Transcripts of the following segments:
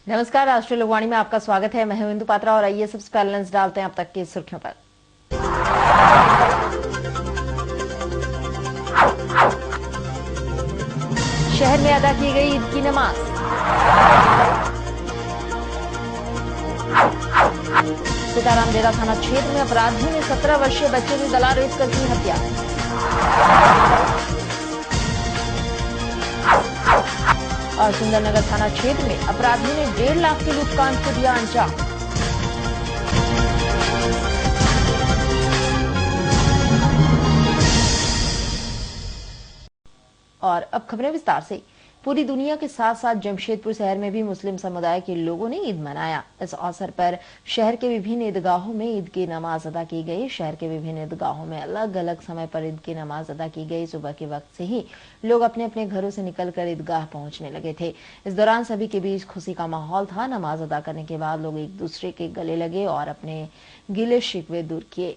नमस्कार, राष्ट्रीय लोकवाणी में आपका स्वागत है। मैं हूं इंदु पात्रा और आइए सबसे पहले नजर डालते हैं अब तक की सुर्खियों पर। शहर में अदा की गई ईद की नमाज। सीताराम डेरा थाना क्षेत्र में अपराधियों ने 17 वर्षीय बच्चे की गला रेत कर की हत्या। और सुंदरनगर थाना क्षेत्र में अपराधियों ने 1.5 लाख के लूटकांड को दिया अंजाम। और अब खबरें विस्तार से। पूरी दुनिया के साथ साथ जमशेदपुर शहर में भी मुस्लिम समुदाय के लोगों ने ईद मनाया। इस अवसर पर शहर के विभिन्न ईदगाहों में ईद की नमाज अदा की गई। शहर के विभिन्न ईदगाहों में अलग अलग समय पर ईद की नमाज अदा की गई। सुबह के वक्त से ही लोग अपने अपने घरों से निकलकर ईदगाह पहुंचने लगे थे। इस दौरान सभी के बीच खुशी का माहौल था। नमाज अदा करने के बाद लोग एक दूसरे के गले लगे और अपने गिले शिकवे दूर किए।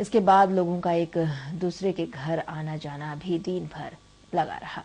इसके बाद लोगों का एक दूसरे के घर आना जाना भी दिन भर लगा रहा।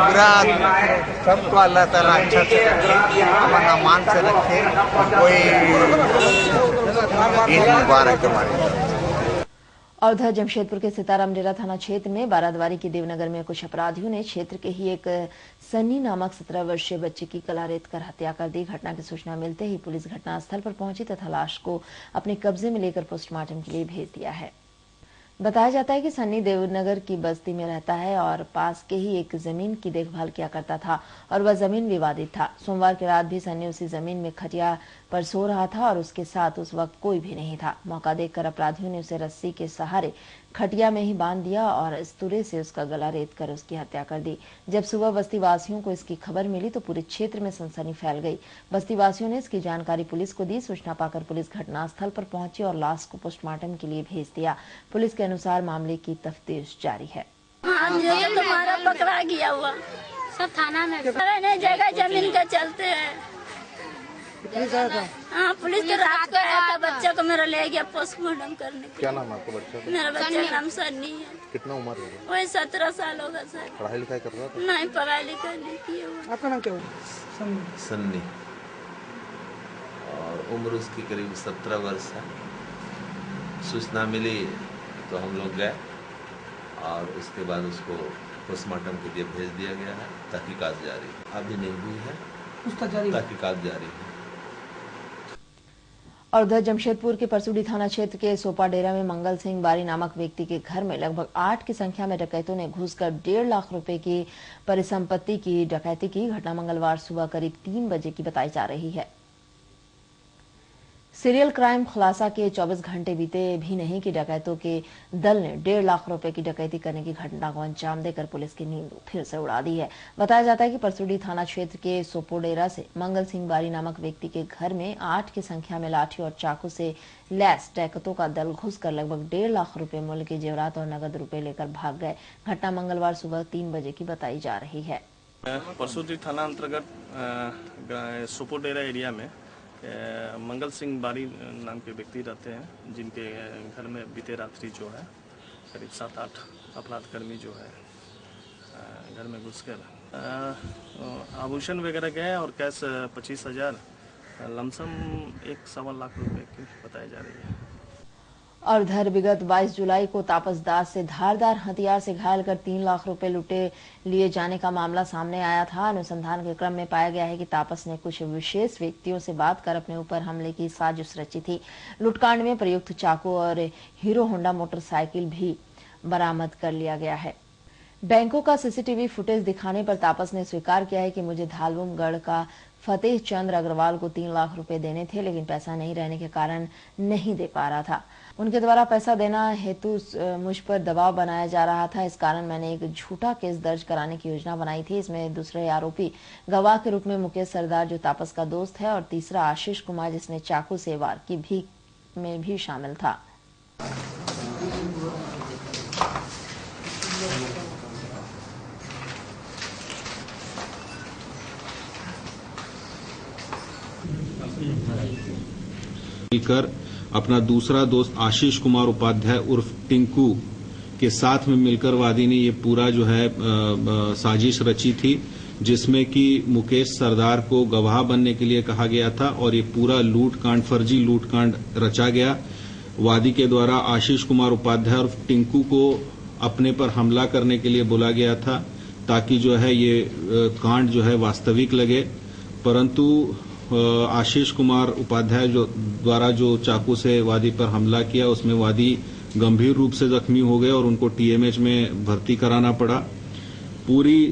पूरा सबको अल्लाह ताला अच्छा से रखे, अमन अमान से रखे। कोई ईद मुबारक हमारी। और उधर जमशेदपुर के सीताराम डेरा थाना क्षेत्र में बारादवारी के देवनगर में कुछ अपराधियों ने क्षेत्र के ही एक सन्नी नामक 17 वर्षीय बच्चे की गला रेत कर हत्या कर दी। घटना की सूचना मिलते ही पुलिस घटनास्थल पर पहुंची तथा लाश को अपने कब्जे में लेकर पोस्टमार्टम के लिए भेज दिया है। बताया जाता है कि सन्नी देवनगर की बस्ती में रहता है और पास के ही एक जमीन की देखभाल किया करता था और वह जमीन विवादित था। सोमवार की रात भी सन्नी उसी जमीन में खटिया पर सो रहा था और उसके साथ उस वक्त कोई भी नहीं था। मौका देखकर अपराधियों ने उसे रस्सी के सहारे खटिया में ही बांध दिया और इस तुरे से उसका गला रेत कर उसकी हत्या कर दी। जब सुबह बस्ती वासियों को इसकी खबर मिली तो पूरे क्षेत्र में सनसनी फैल गई। बस्ती वासियों ने इसकी जानकारी पुलिस को दी। सूचना पाकर पुलिस घटनास्थल पर पहुंची और लाश को पोस्टमार्टम के लिए भेज दिया। पुलिस के अनुसार मामले की तफ्तीश जारी है। तुम्हारा पकड़ा गया हुआ सब थाना में जगह जमीन का चलते हैं। हाँ, पुलिस के रात को आया था। बच्चे को मेरा ले गया पोस्टमार्टम करने के। क्या नाम है आपका बच्चा का? मेरा बच्चे का नाम सन्नी है। कितना उम्र है? वही 17 साल होगा सर। पढ़ाई लिखाई कर रहा था? नहीं, पढ़ाई लिखाई नहीं किया हुआ। आपका नाम क्या हुआ? सन्नी और उम्र उसकी करीब 17 वर्ष है। सूचना मिली तो हम लोग गए और उसके बाद उसको पोस्टमार्टम के लिए भेज दिया गया है। तहकीकात जारी अभी नहीं हुई है, तहकीकात जारी है। और उधर जमशेदपुर के परसुडी थाना क्षेत्र के सोपा डेरा में मंगल सिंह बारी नामक व्यक्ति के घर में लगभग 8 की संख्या में डकैतों ने घुसकर 1.5 लाख रुपए की परिसंपत्ति की डकैती की। घटना मंगलवार सुबह करीब 3 बजे की बताई जा रही है। सीरियल क्राइम खुलासा के 24 घंटे बीते भी नहीं कि डकैतों के दल ने 1.5 लाख रुपए की डकैती करने की घटना को अंजाम देकर पुलिस की नींद फिर से उड़ा दी है। बताया जाता है कि परसुडी थाना क्षेत्र के सोपोडेरा से मंगल सिंह बारी नामक व्यक्ति के घर में 8 की संख्या में लाठी और चाकू से लैस डकैतों का दल घुसकर लगभग 1.5 लाख रुपए मूल्य के जेवरात और नगद रुपए लेकर भाग गए। घटना मंगलवार सुबह 3 बजे की बताई जा रही है। परसुडी थाना अंतर्गत सोपोडेरा एरिया में मंगल सिंह बारी नाम के व्यक्ति रहते हैं, जिनके घर में बीते रात्रि जो है करीब 7-8 अपराधकर्मी जो है घर में घुसकर आभूषण वगैरह गए और कैश 25,000 लमसम 1.25 लाख रुपए की बताई जा रही है। और उधर विगत 22 जुलाई को तापस दास से धारदार हथियार से घायल कर 3 लाख रुपए लुटे लिए जाने का मामला सामने आया था। अनुसंधान के क्रम में पाया गया है कि तापस ने कुछ विशेष व्यक्तियों से बात कर अपने ऊपर हमले की साजिश रची थी। लूटकांड में प्रयुक्त चाकू और हीरो होंडा मोटरसाइकिल भी बरामद कर लिया गया है। बैंकों का सीसीटीवी फुटेज दिखाने पर तापस ने स्वीकार किया है कि मुझे धालवुमगढ़ का फतेह चंद्र अग्रवाल को 3 लाख रुपए देने थे, लेकिन पैसा नहीं रहने के कारण नहीं दे पा रहा था। उनके द्वारा पैसा देना हेतु मुझ पर दबाव बनाया जा रहा था। इस कारण मैंने एक झूठा केस दर्ज कराने की योजना बनाई थी। इसमें दूसरे आरोपी गवाह के रूप में मुकेश सरदार, जो तापस का दोस्त है, और तीसरा आशीष कुमार, जिसने चाकू से वार की भीख में भी शामिल था। मिलकर अपना दूसरा दोस्त आशीष कुमार उपाध्याय उर्फ टिंकू के साथ में मिलकर वादी ने ये पूरा जो है साजिश रची थी, जिसमें कि मुकेश सरदार को गवाह बनने के लिए कहा गया था और ये पूरा लूटकांड, फर्जी लूटकांड रचा गया। वादी के द्वारा आशीष कुमार उपाध्याय उर्फ टिंकू को अपने पर हमला करने के लिए बोला गया था, ताकि जो है ये कांड जो है वास्तविक लगे। परंतु आशीष कुमार उपाध्याय द्वारा जो चाकू से वादी पर हमला किया, उसमें वादी गंभीर रूप से जख्मी हो गए और उनको टीएमएच में भर्ती कराना पड़ा। पूरी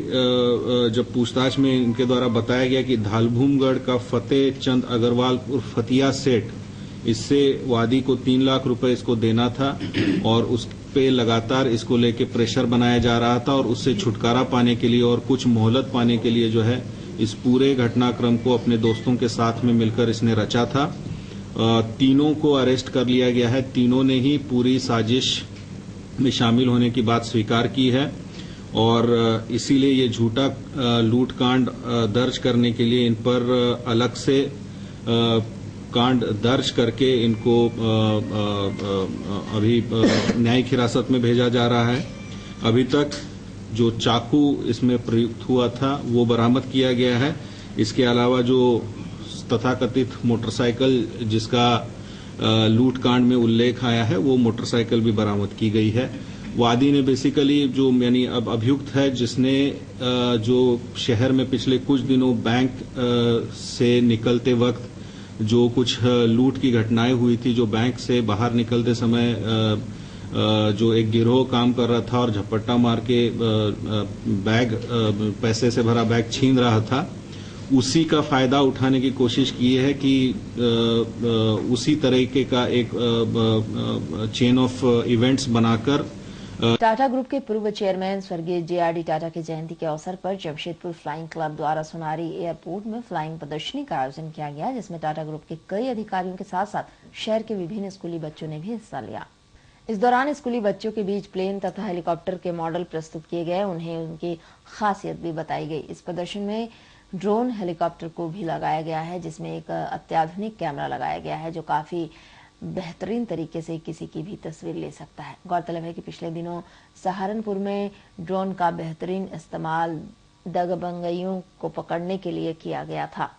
जब पूछताछ में इनके द्वारा बताया गया कि धालभूमगढ़ का फतेह चंद अग्रवाल उर्फ फतिया सेठ, इससे वादी को 3 लाख रुपए इसको देना था और उस पे लगातार इसको लेके प्रेशर बनाया जा रहा था और उससे छुटकारा पाने के लिए और कुछ मोहलत पाने के लिए जो है इस पूरे घटनाक्रम को अपने दोस्तों के साथ में मिलकर इसने रचा था। तीनों को अरेस्ट कर लिया गया है। तीनों ने ही पूरी साजिश में शामिल होने की बात स्वीकार की है और इसीलिए ये झूठा लूटकांड दर्ज करने के लिए इन पर अलग से कांड दर्ज करके इनको अभी न्यायिक हिरासत में भेजा जा रहा है। अभी तक जो चाकू इसमें प्रयुक्त हुआ था वो बरामद किया गया है। इसके अलावा जो तथाकथित मोटरसाइकिल जिसका लूटकांड में उल्लेख आया है, वो मोटरसाइकिल भी बरामद की गई है। वादी ने बेसिकली जो यानी अब अभियुक्त है, जिसने जो शहर में पिछले कुछ दिनों बैंक से निकलते वक्त जो कुछ लूट की घटनाएं हुई थी, जो बैंक से बाहर निकलते समय जो एक गिरोह काम कर रहा था और झपट्टा मार के बैग, पैसे से भरा बैग छीन रहा था, उसी का फायदा उठाने की कोशिश की है कि उसी तरीके का एक चेन ऑफ इवेंट्स बनाकर टाटा ग्रुप के पूर्व चेयरमैन स्वर्गीय JRD टाटा की जयंती के अवसर पर जमशेदपुर फ्लाइंग क्लब द्वारा सोनारी एयरपोर्ट में फ्लाइंग प्रदर्शनी का आयोजन किया गया, जिसमें टाटा ग्रुप के कई अधिकारियों के साथ साथ शहर के विभिन्न स्कूली बच्चों ने भी हिस्सा लिया। इस दौरान स्कूली बच्चों के बीच प्लेन तथा हेलीकॉप्टर के मॉडल प्रस्तुत किए गए, उन्हें उनकी खासियत भी बताई गई। इस प्रदर्शन में ड्रोन हेलीकॉप्टर को भी लगाया गया है, जिसमें एक अत्याधुनिक कैमरा लगाया गया है जो काफी बेहतरीन तरीके से किसी की भी तस्वीर ले सकता है। गौरतलब है कि पिछले दिनों सहारनपुर में ड्रोन का बेहतरीन इस्तेमाल दगबंगइयों को पकड़ने के लिए किया गया था।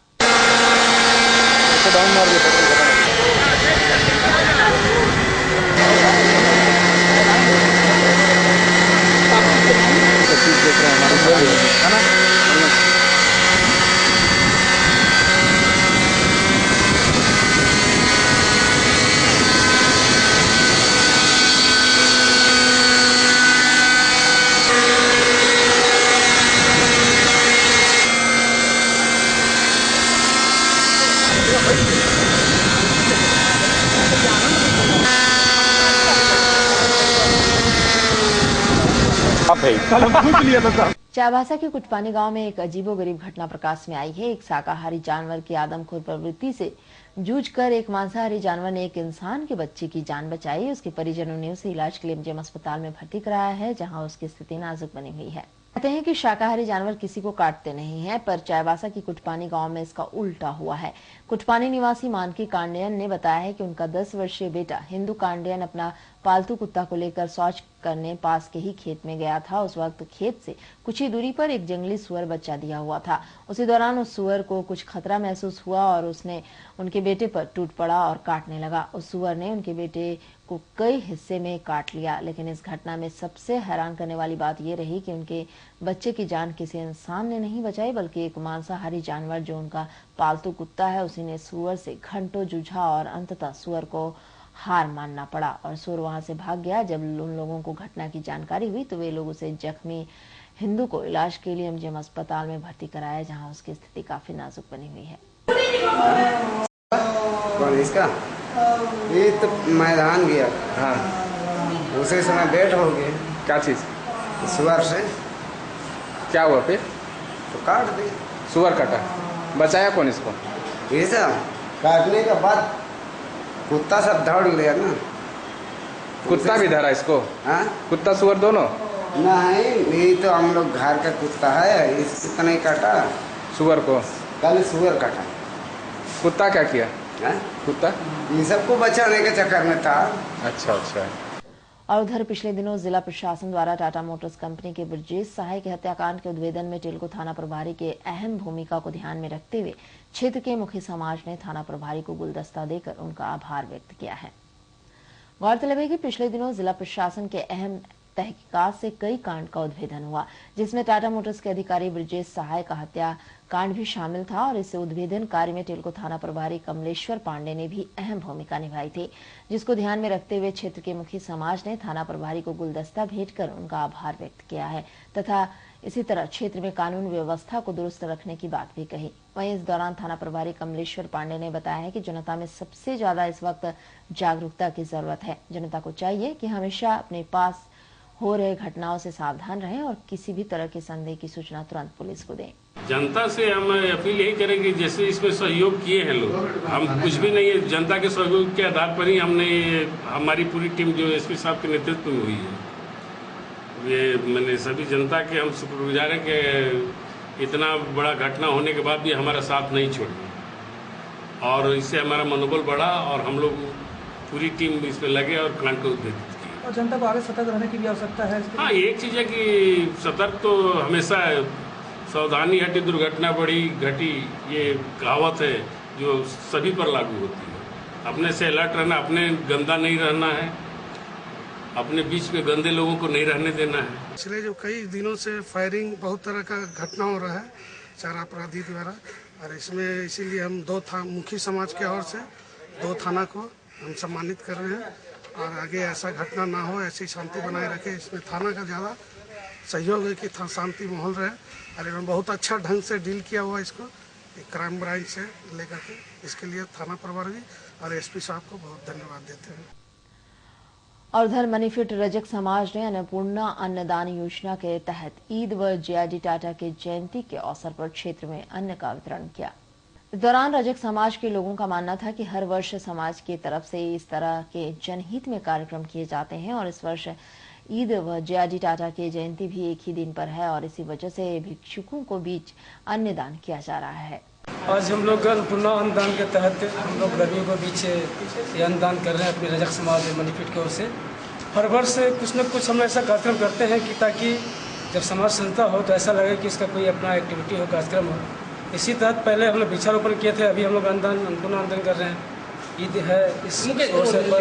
चाईबासा के कुटपानी गांव में एक अजीबोगरीब घटना प्रकाश में आई है। एक शाकाहारी जानवर की आदमखोर प्रवृत्ति से जूझकर एक मांसाहारी जानवर ने एक इंसान के बच्चे की जान बचाई। उसके परिजनों ने उसे इलाज के लिए MGM अस्पताल में भर्ती कराया है, जहां उसकी स्थिति नाजुक बनी हुई है। कहते हैं कि शाकाहारी जानवर किसी को काटते नहीं हैं, पर चाईबासा की कुटपानी गांव में इसका उल्टा हुआ है। कुटपानी निवासी मानकी कांडेयन ने बताया है कि उनका 10 वर्षीय बेटा हिंदू कांडेयन अपना पालतू कुत्ता को लेकर शौच करने पास के ही खेत में गया था। उस वक्त खेत से कुछ ही दूरी पर एक जंगली सुअर बच्चा दिया हुआ था। उसी दौरान उस सुअर को कुछ खतरा महसूस हुआ और उसने उनके बेटे पर टूट पड़ा और काटने लगा। उस सुअर ने उनके बेटे को कई हिस्से में काट लिया। लेकिन इस घटना में सबसे हैरान करने वाली बात यह रही कि उनके बच्चे की जान किसी इंसान ने नहीं बचाई, बल्कि एक मांसाहारी जानवर जो उनका पालतू कुत्ता है, उसी ने सुअर से घंटों जूझा और अंततः सुअर को हार मानना पड़ा और सुअर वहां से भाग गया। जब उन लोगों को घटना की जानकारी हुई तो वे लोग उसे जख्मी हिंदू को इलाज के लिए एमजीएम अस्पताल में भर्ती कराया, जहां उसकी स्थिति काफी नाजुक बनी हुई है। कौन इसका? ये तो मैदान गया। हाँ, उसी समय डेट हो गई। क्या चीज़? सुअर से। क्या हुआ फिर? तो काट दी। सुअर काटा। बचाया कौन इसको? ये सब काटने के बाद कुत्ता सब दौड़ लिया ना। कुत्ता भी धरा इसको? हाँ, कुत्ता सुअर दोनों? नहीं, ये तो हम लोग घर का कुत्ता है, इसको तो नहीं काटा। सुअर को? कल सुअर काटा। कुत्ता क्या किया? हाँ? कुत्ता ये सबको बचाने के चक्कर में था। अच्छा अच्छा। और उधर पिछले दिनों जिला प्रशासन द्वारा टाटा मोटर्स कंपनी के ब्रजेश सहाय के हत्याकांड के उद्भेदन में टिल्को थाना प्रभारी के अहम भूमिका को ध्यान में रखते हुए क्षेत्र के मुखी समाज ने थाना प्रभारी को गुलदस्ता देकर उनका आभार व्यक्त किया है। गौरतलब है कि पिछले दिनों जिला प्रशासन के अहम तहकीकात से कई कांड का उद्भेदन हुआ, जिसमें टाटा मोटर्स के अधिकारी ब्रजेश सहाय का हत्या कांड भी शामिल था और इस उद्भेदन कार्य में टिल्को थाना प्रभारी कमलेश्वर पांडे ने भी अहम भूमिका निभाई थी, जिसको ध्यान में रखते हुए क्षेत्र के मुखी समाज ने थाना प्रभारी को गुलदस्ता भेंट कर उनका आभार व्यक्त किया है तथा इसी तरह क्षेत्र में कानून व्यवस्था को दुरुस्त रखने की बात भी कही। वहीं इस दौरान थाना प्रभारी कमलेश्वर पांडे ने बताया है कि जनता में सबसे ज्यादा इस वक्त जागरूकता की जरूरत है। जनता को चाहिए कि हमेशा अपने पास हो रहे घटनाओं से सावधान रहें और किसी भी तरह के संदेह की सूचना तुरंत पुलिस को दें। जनता से हम अपील यही करेंगे, जैसे इसमें सहयोग किए हैं लोग, हम कुछ भी नहीं है, जनता के सहयोग के आधार पर ही हमने हमारी पूरी टीम जो एसपी साहब के नेतृत्व में हुई है, ये मैंने सभी जनता के हम शुक्रगुजार हैं कि इतना बड़ा घटना होने के बाद भी हमारा साथ नहीं छोड़ा और इससे हमारा मनोबल बढ़ा और हम लोग पूरी टीम इसमें लगे और कांड को उद्भेदित किया। और जनता को आगे सतर्क रहने की भी आवश्यकता है। हाँ, एक चीज़ है कि सतर्क तो हमेशा सावधानी हटी दुर्घटना बढ़ी घटी, ये कहावत है जो सभी पर लागू होती है। अपने से अलर्ट रहना, अपने गंदा नहीं रहना है, अपने बीच में गंदे लोगों को नहीं रहने देना है। पिछले जो कई दिनों से फायरिंग बहुत तरह का घटना हो रहा है चार अपराधी द्वारा, और इसमें इसीलिए हम मुखी समाज के ओर से 2 थाना को हम सम्मानित कर रहे हैं और आगे ऐसा घटना ना हो, ऐसी शांति बनाए रखे। इसमें थाना का ज़्यादा सहयोग है कि शांति माहौल रहे और इन्होंने बहुत अच्छा ढंग से डील किया हुआ इसको क्राइम ब्रांच से लेकर के। इसके लिए थाना प्रभारी और एसपी साहब को बहुत धन्यवाद देते हैं। और उधर मनीफिट रजक समाज ने अन्नपूर्णा अन्नदान योजना के तहत ईद व जेआईडी टाटा के जयंती के अवसर पर क्षेत्र में अन्न का वितरण किया। इस दौरान रजक समाज के लोगों का मानना था कि हर वर्ष समाज की तरफ से इस तरह के जनहित में कार्यक्रम किए जाते हैं और इस वर्ष ईद व जेआईडी टाटा की जयंती भी एक ही दिन पर है और इसी वजह से भिक्षुकों को बीच अन्नदान किया जा रहा है। आज हम लोग अन्नपूर्णा अन्नदान के तहत हम लोग गर्मियों के बीच ये अन्नदान कर रहे हैं अपने रजक समाज मनीफिट की ओर से। हर वर्ष कुछ न कुछ हम ऐसा कार्यक्रम करते हैं कि ताकि जब समाज संस्था हो तो ऐसा लगे कि इसका कोई अपना एक्टिविटी हो, कार्यक्रम हो। इसी तहत पहले हम लोग वृक्षारोपण किए थे, अभी हम लोग अन्नपूर्णा अन्नदान कर रहे हैं। ईद है इस अवसर पर,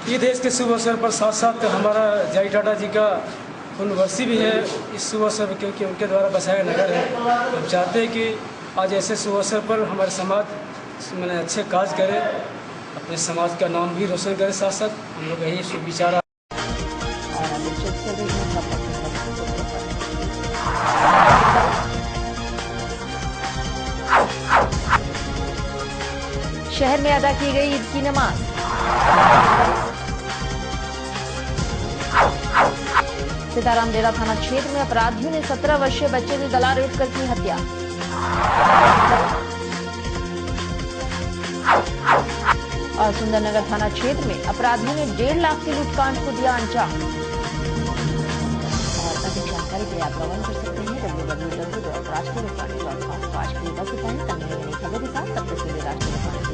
ईद है इसके शुभ अवसर पर, साथ साथ हमारा जेआईडी टाटा जी का पुण्यवर्षी भी है इस शुभ अवसर पर, क्योंकि उनके द्वारा बसाया नगर है। हम चाहते हैं कि आज ऐसे शुभ अवसर पर हमारे समाज मैंने अच्छे काज करे, अपने समाज का नाम भी रोशन करे। साथ साथ हम लोग यही शुभ विचार शहर में अदा की गई ईद की नमाज। सीताराम डेरा थाना क्षेत्र में अपराधियों ने 17 वर्षीय बच्चे की गला रेत कर की हत्या। और सुंदरनगर थाना क्षेत्र में अपराधियों ने 1.5 लाख के लूटकांड को दिया अंजाम। और अधिक जानकारी के लिए आप लॉग इन कर सकते हैं www.rashtriya.com। आज के लिए बस इतना ही, खबर के साथ तब तक के लिए राष्ट्रीय